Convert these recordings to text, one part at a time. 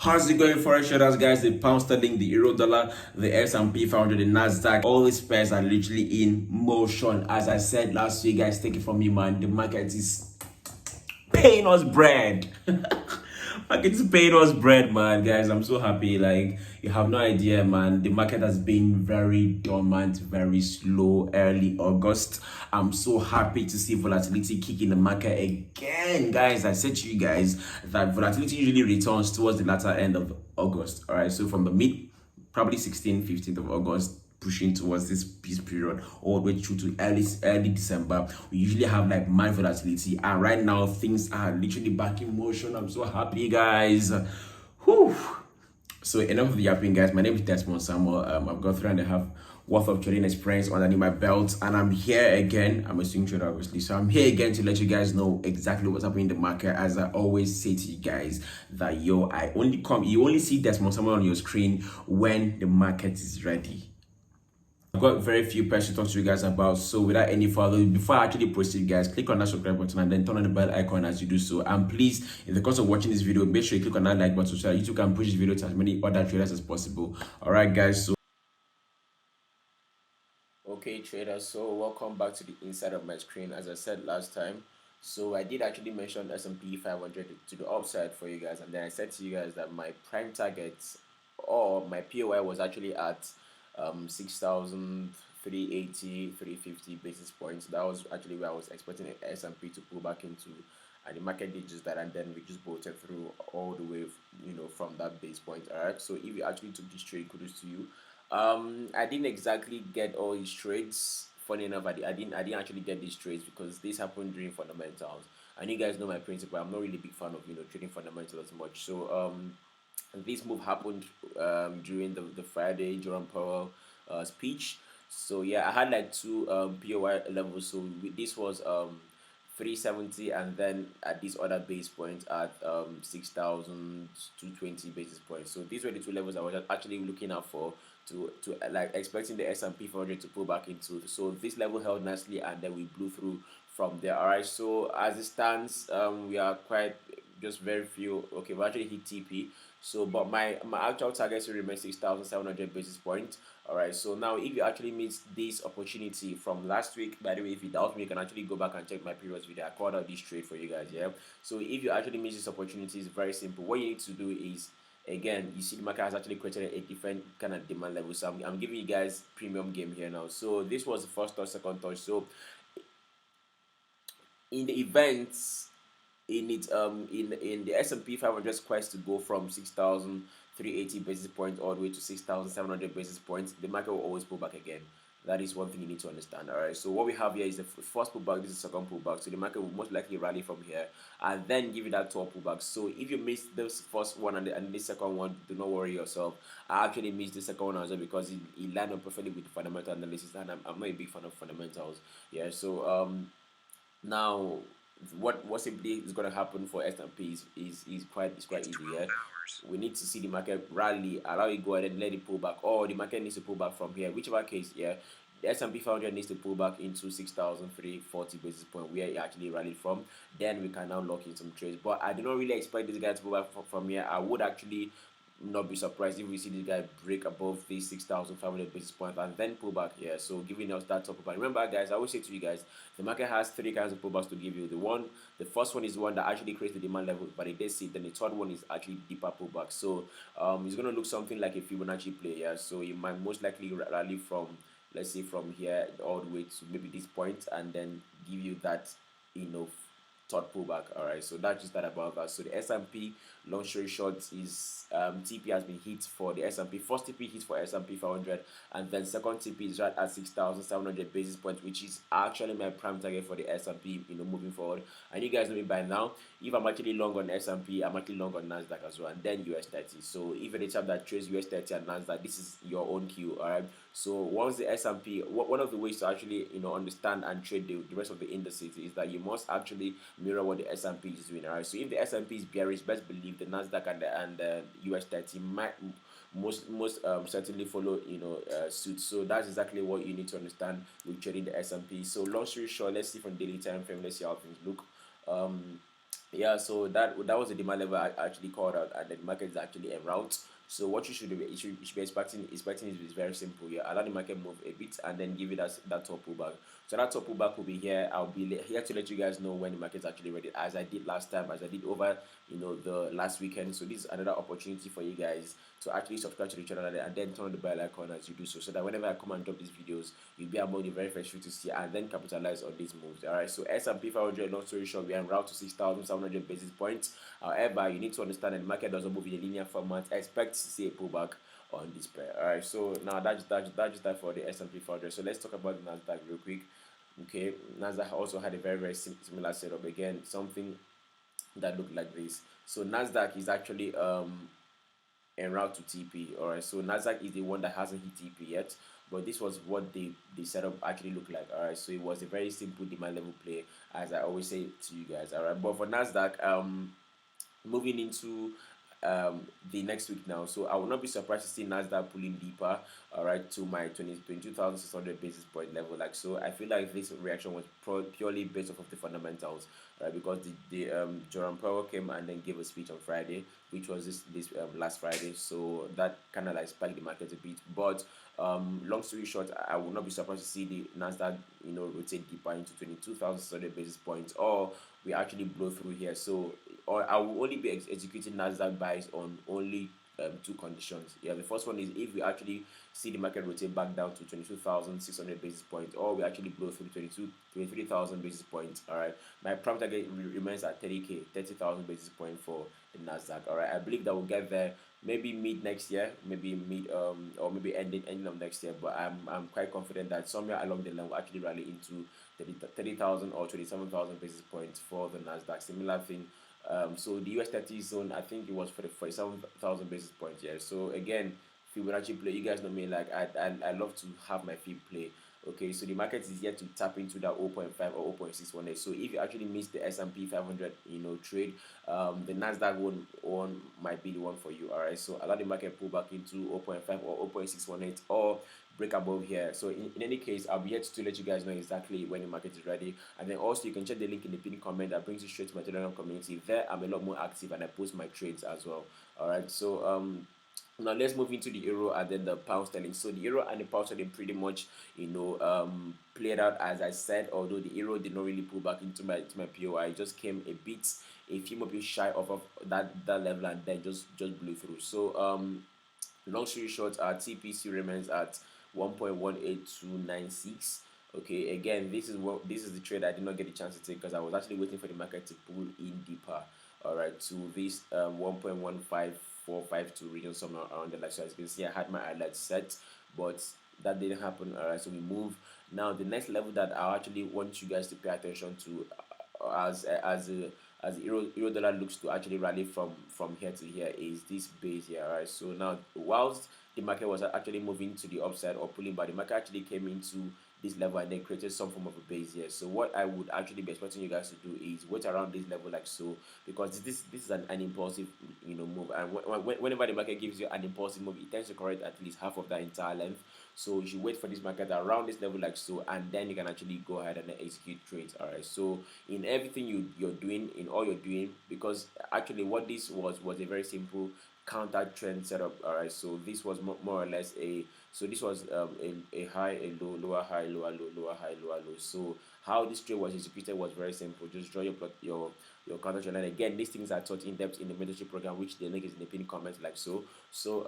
How's it going, Forex traders, guys? The pound sterling, the euro dollar, the S&P 500, the Nasdaq, all these pairs are literally in motion. As I said last week, guys, take it from me, man. The market is paying us bread. Market is paying us bread, man. Guys, I'm so happy. Like, you have no idea, man. The market has been very dormant, very slow early August. I'm so happy to see volatility kick in the market again, guys. I said to you guys that volatility usually returns towards the latter end of August. All right, so from the mid, probably 16th, 15th of August, pushing towards this peace period all the way through to early December, we usually have like mad volatility, and right now things are literally back in motion. I'm so happy, guys. Whew. So enough of the yapping, guys. My name is Desmond Samuel. I've got 3.5 worth of trading experience underneath my belt, and I'm here again. I'm a swing trader, obviously, so I'm here again to let you guys know exactly what's happening in the market. As I always say to you guys, that you only see Desmond Samuel on your screen when the market is ready. I've got very few pairs to talk to you guys about, so without any further, before I actually proceed, guys, click on that subscribe button and then turn on the bell icon as you do so. And please, in the course of watching this video, make sure you click on that like button so that YouTube can push this video to as many other traders as possible. All right, guys. So okay, traders, so welcome back to the inside of my screen. As I said last time, so I did actually mention S&P 500 to the upside for you guys, and then I said to you guys that my prime target or my POI was actually at 6,380, 350 basis points. That was actually where I was expecting S&P to pull back into, and the market did just that, and then we just bolted through all the way, from that base point. All right, so if you actually took this trade, kudos to you. I didn't exactly get all these trades. Funny enough, I didn't actually get these trades because this happened during fundamentals. And you guys know my principle. I'm not really a big fan of trading fundamentals as much. So this move happened during the Friday Jerome Powell speech. So yeah, I had like two POI levels. So this was 370, and then at this other base point at 6,220 basis points. So these were the two levels I was actually looking out for to like expecting the S&P 400 to pull back into. So this level held nicely, and then we blew through from there. All right, so as it stands, we are quite just very few. Okay, we actually hit TP. So but my actual target still remains 6,700 basis points. All right, so now if you actually miss this opportunity from last week, by the way, if you doubt me, you can actually go back and check my previous video. I called out this trade for you guys. Yeah, so if you actually miss this opportunity, it's very simple. What you need to do is, again, you see the market has actually created a different kind of demand level. So I'm giving you guys premium game here now. So this was the first touch, second touch. So in the events, in the S&P 500 quest to go from 6,380 basis points all the way to 6,700 basis points, the market will always pull back again. That is one thing you need to understand. All right, so what we have here is the first pullback. This is the second pullback. So the market will most likely rally from here and then give you that top pullback. So if you miss this first one and this second one, do not worry yourself. I actually missed the second one as well because it lined up perfectly with the fundamental analysis, and I'm not a big fan of fundamentals. Yeah, so now what simply is going to happen for S&P is quite easy. Yeah, we need to see the market rally, allow it go ahead and let it pull back, or the market needs to pull back from here, whichever case. Yeah, the S&P 500 needs to pull back into 6,340 basis point where it actually rallied from. Then we can now lock in some trades, but I do not really expect this guy to pull back from here. I would actually not be surprised if we see this guy break above the 6,500 basis points and then pull back here. So giving us that top pullback. Remember, guys, I always say to you guys, the market has three kinds of pullbacks to give you. The first one is the one that actually creates the demand level, but it does see. Then the third one is actually deeper pullback. So it's gonna look something like a Fibonacci play. Yeah, so you might most likely rally from, let's say, from here all the way to maybe this point, and then give you that third pullback. All right, so that's just that about that. So the S&P, long story short, is TP has been hit for the S&P. First TP hit for S&P 500, and then second TP is right at 6,700 basis points, which is actually my prime target for the S&P, moving forward. And you guys know me by now. If I'm actually long on S&P, I'm actually long on Nasdaq as well, and then US 30. So if you're the chap that trades US 30 and Nasdaq, this is your own cue. All right. So once the S&P, one of the ways to actually understand and trade the rest of the indices is that you must actually mirror what the S&P is doing. All right. So if the S&P is bearish, best believe the Nasdaq and the US 30 might most certainly follow suit. So that's exactly what you need to understand with trading the S&P. So long story short, let's see from daily time frame. Let's see how things look. Yeah, so that was the demand level I actually called out, and the market is actually en route. So what you should be expecting is very simple. Yeah, allow the market move a bit and then give it that top pullback. So that top pullback will be here. I'll be here to let you guys know when the market's actually ready, as I did last time, as I did over the last weekend. So this is another opportunity for you guys to actually subscribe to the channel and then turn on the bell icon as you do so, so that whenever I come and drop these videos, you'll be among the very first few to see and then capitalize on these moves. All right. So S&P 500, long story short, we are en route to 6,700 basis points. However, you need to understand that the market doesn't move in a linear format. Expect to see a pullback on this pair. All right. So now that's that for the S&P 500. So let's talk about the Nasdaq real quick. Okay, Nasdaq also had a very similar setup again, something that looked like this. So Nasdaq is actually en route to TP. All right, so Nasdaq is the one that hasn't hit TP yet, but this was what the setup actually looked like. All right, so it was a very simple demand level play, as I always say to you guys. All right, but for Nasdaq, moving into the next week now. So I will not be surprised to see Nasdaq pulling deeper, all right, to my 22,600 basis point level. Like so, I feel like this reaction was purely based off of the fundamentals, right? Because the Jerome Powell came and then gave a speech on Friday, which was this last Friday. So that kind of like spiked the market a bit. But long story short, I will not be surprised to see the Nasdaq, rotate deeper into 22,600 basis points, or we actually blow through here. So, or I will only be executing Nasdaq buys on only two conditions. Yeah, the first one is if we actually see the market rotate back down to 22,600 basis points, or we actually blow through 23,000 basis points. All right, my prime target remains at 30k, 30,000 basis points for the Nasdaq. All right, I believe that we'll get there maybe mid next year, maybe mid or maybe ending of next year. But I'm quite confident that somewhere along the line we'll actually rally into 30,000 or 27,000 basis points for the Nasdaq. Similar thing. So the US 30 zone, I think it was for the 47,000 basis points. Yeah. So again, Fibonacci play. You guys know me. Like I love to have my fib play. Okay, so the market is yet to tap into that 0.5 or 0.618. So if you actually miss the S&P 500, trade, the Nasdaq one might be the one for you. All right, so allow the market pull back into 0.5 or 0.618 or break above here. So in any case, I'll be here to let you guys know exactly when the market is ready. And then also you can check the link in the pinned comment that brings you straight to my Telegram community. There I'm a lot more active and I post my trades as well. All right, so now let's move into the euro and then the pound sterling. So the euro and the pound sterling pretty much, played out as I said. Although the euro did not really pull back into my POI, it just came a few more bit shy of that level and then just blew through. So long story short, our TPC remains at 1.18296. Okay, again, this is the trade I did not get a chance to take because I was actually waiting for the market to pull in deeper. All right, to this 1.15452 region, somewhere around there. Like so, as you can see, I had my alert set, but that didn't happen. All right, so we move now. The next level that I actually want you guys to pay attention to, as the euro dollar looks to actually rally from here to here, is this base here. All right, so now whilst the market was actually moving to the upside or pulling back, the market actually came into this level and then created some form of a base here. So what I would actually be expecting you guys to do is wait around this level like so, because this is an impulsive move, and whenever the market gives you an impulsive move, it tends to correct at least half of that entire length. So you should wait for this market around this level like so, and then you can actually go ahead and execute trades. All right, so in everything you're doing, in all you're doing, because actually what this was a very simple counter trend setup. All right, so this was more or less this was a high, a low, lower high, lower low, lower high, lower low. So how this trade was executed was very simple. Just draw your counter trend, and again, these things are taught in depth in the mentorship program, which the link is in the pinned comment like so. So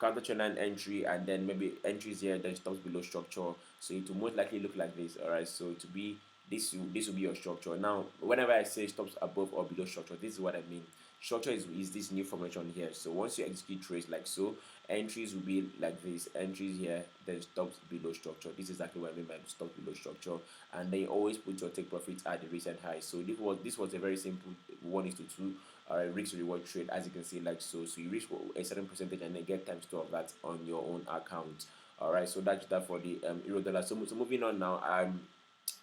counter trend line entry, and then maybe entries here, then stops below structure. So it will most likely look like this. All right, so to be this will be your structure. Now whenever I say stops above or below structure, this is what I mean. Structure is this new formation here. So once you execute trades like so, entries will be like this. Entries here, then stops below structure. This is exactly what I mean by stops below structure. And then you always put your take profits at the recent high. So this was a very simple 1:2 risk to reward trade, as you can see like so. So you reach a certain percentage and then get times 2 of that on your own account. All right, so that's that for the euro dollar. So moving on now,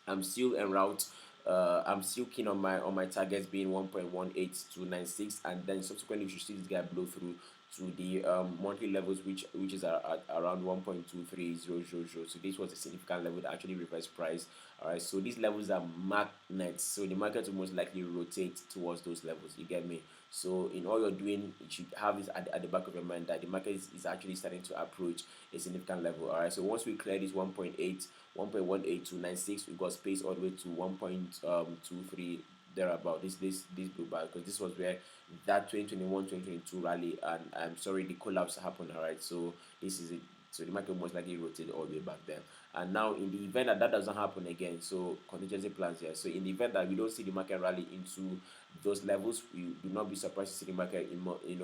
I'm still en route I'm still keen on my targets being 1.18296, and then subsequently we should see this guy blow through to the monthly levels, which is at around 1.23000. So this was a significant level that actually reversed price. All right, so these levels are magnets, so the market will most likely rotate towards those levels. You get me? So in all you're doing, you should have this at the back of your mind that the market is actually starting to approach a significant level. All right, so once we clear this 1.18296, we got space all the way to 1.23 thereabout. This blue bar, because this was where that 2021-2022 rally, and I'm sorry, the collapse happened. All right, so this is it. So the market most likely rotated all the way back then. And now in the event that that doesn't happen again, so contingency plans here. So in the event that we don't see the market rally into those levels, we do not be surprised to see the market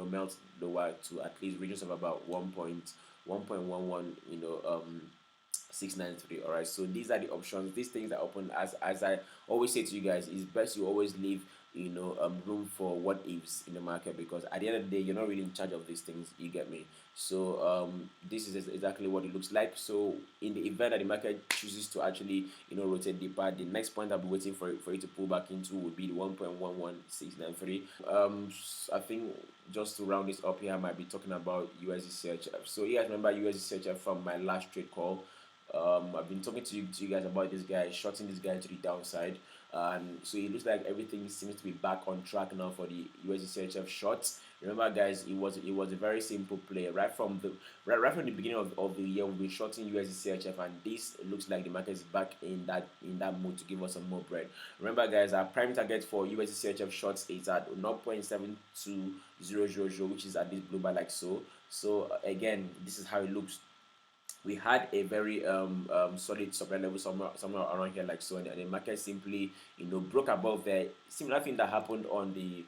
melt lower to at least regions of about 1.11, 693. All right, so these are the options. These things are open. As I always say to you guys, it's best you always leave room for what ifs in the market, because at the end of the day you're not really in charge of these things. You get me? So this is exactly what it looks like. So in the event that the market chooses to actually rotate deeper, the next point I'll be waiting for it to pull back into would be the 1.11693. I think just to round this up here, I might be talking about USD CHF. So you guys remember USD CHF from my last trade call. I've been talking to you guys about this guy, shorting this guy to the downside, and so it looks like everything seems to be back on track now for the USD CHF shorts. Remember, guys, it was a very simple play right from the beginning of the year. We've been shorting USD CHF, and this looks like the market is back in that mood to give us some more bread. Remember, guys, our prime target for USD CHF shorts is at 0.72000, which is at this blue bar like so. So again, this is how it looks. We had a very solid supply level somewhere around here like so, and the market simply broke above there. Similar thing that happened on the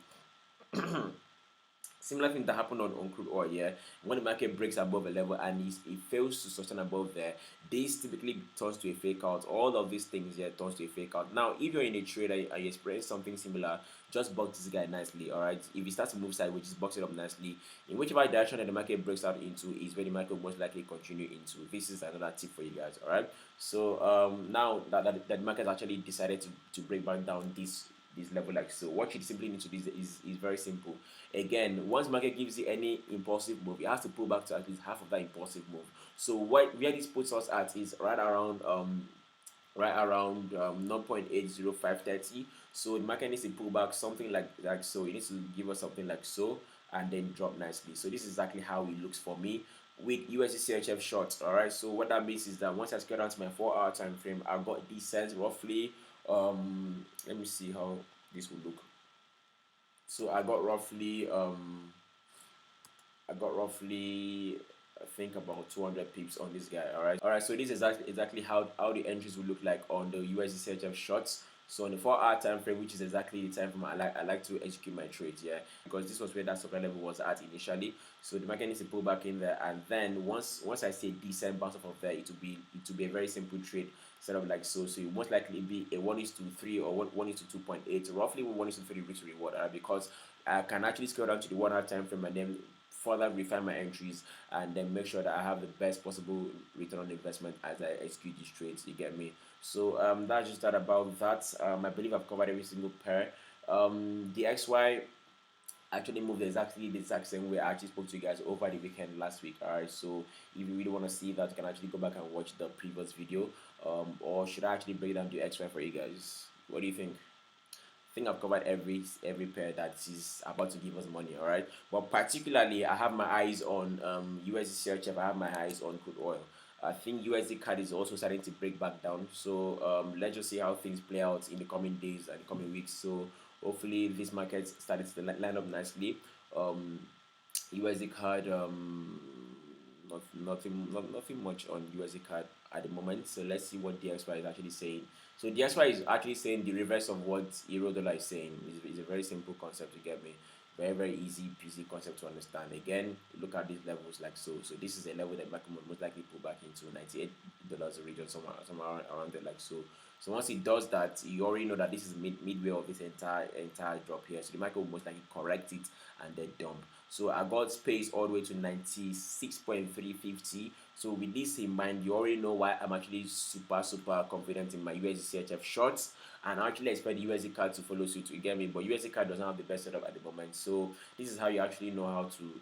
similar thing that happened on crude oil. Yeah, when the market breaks above a level and it fails to sustain above there, this typically turns to a fake out. All of these things here turns to a fake out. Now if you're in a trade and you experience something similar, just box this guy nicely. All right, if he starts to move sideways, just box it up nicely in whichever direction that the market breaks out into is where the market will most likely continue into. This is another tip for you guys. All right, so now that the market actually decided to break back down this level like so, what you simply need to do is very simple. Again, once market gives you any impulsive move, it has to pull back to at least half of that impulsive move. So where this puts us at is right around 0.80530. So the market needs to pull back something like so. It needs to give us something like so, and then drop nicely. So this is exactly how it looks for me with USD CHF shorts. All right, so what that means is that once I scale down to my 4-hour time frame, I've got decent roughly let me see how this will look. So I got roughly I think about 200 pips on this guy. All right, so this is exactly how the entries will look like on the USD CHF shorts. So on the 4-hour time frame, which is exactly the time frame I like to execute my trades, yeah, because this was where that supply level was at initially. So the market needs to pull back in there, and then once I see a decent bounce off of there, it will be a very simple trade set up like so. So it most likely be a 1:3 or 1:2.8, roughly 1:3 risk reward, because I can actually scale down to the 1-hour time frame and then further refine my entries and then make sure that I have the best possible return on investment as I execute these trades. You get me? So that's just that about that. I believe I've covered every single pair. The XY actually moved exactly the exact same way I actually spoke to you guys over the weekend last week. Alright, so if you really want to see that, you can actually go back and watch the previous video. Or should I actually break down the XY for you guys? What do you think? I think I've covered every pair that is about to give us money. All right, but particularly I have my eyes on USD CHF. I have my eyes on crude oil. I think USD CAD is also starting to break back down. So let's just see how things play out in the coming days and the coming weeks. So hopefully this market started to line up nicely. USD CAD nothing much on USD CAD at the moment. So let's see what DXY is actually saying. So DXY is actually saying the reverse of what euro dollar is saying. It's a very simple concept to get me. Very easy peasy concept to understand. Again, look at these levels like so. So this is a level that market most likely pull back into $98 a region, somewhere around there like so. So once it does that, you already know that this is midway of this entire drop here. So the market will most likely correct it and then dump. So I got space all the way to 96.350. So with this in mind, you already know why I'm actually super confident in my USD CHF shorts, and I actually expect the USD card to follow suit. You get me? But USD card doesn't have the best setup at the moment. So this is how you actually know how to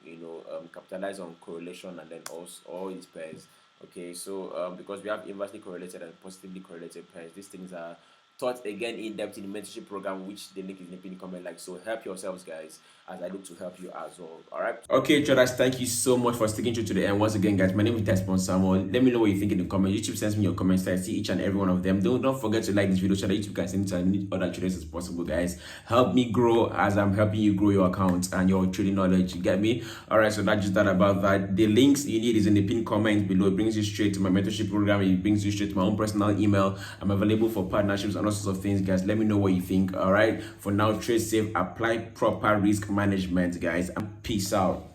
capitalize on correlation and then also all these pairs. Okay, so because we have inversely correlated and positively correlated pairs, these things are taught again in depth in the mentorship program, which the link is in the pinned comment. Like, so help yourselves, guys, as I look to help you as well. All right. Okay, traders, thank you so much for sticking through to the end. Once again, guys, my name is Desmond Samuel. Let me know what you think in the comments. YouTube sends me your comments, so I see each and every one of them. Don't forget to like this video so that YouTube can send it to as many other traders as possible, guys. Help me grow as I'm helping you grow your account and your trading knowledge. You get me? All right, so that's just that about that. The links you need is in the pinned comment below. It brings you straight to my mentorship program. It brings you straight to my own personal email. I'm available for partnerships and all sorts of things, guys. Let me know what you think. All right. For now, trade safe, apply proper risk management, guys, and peace out.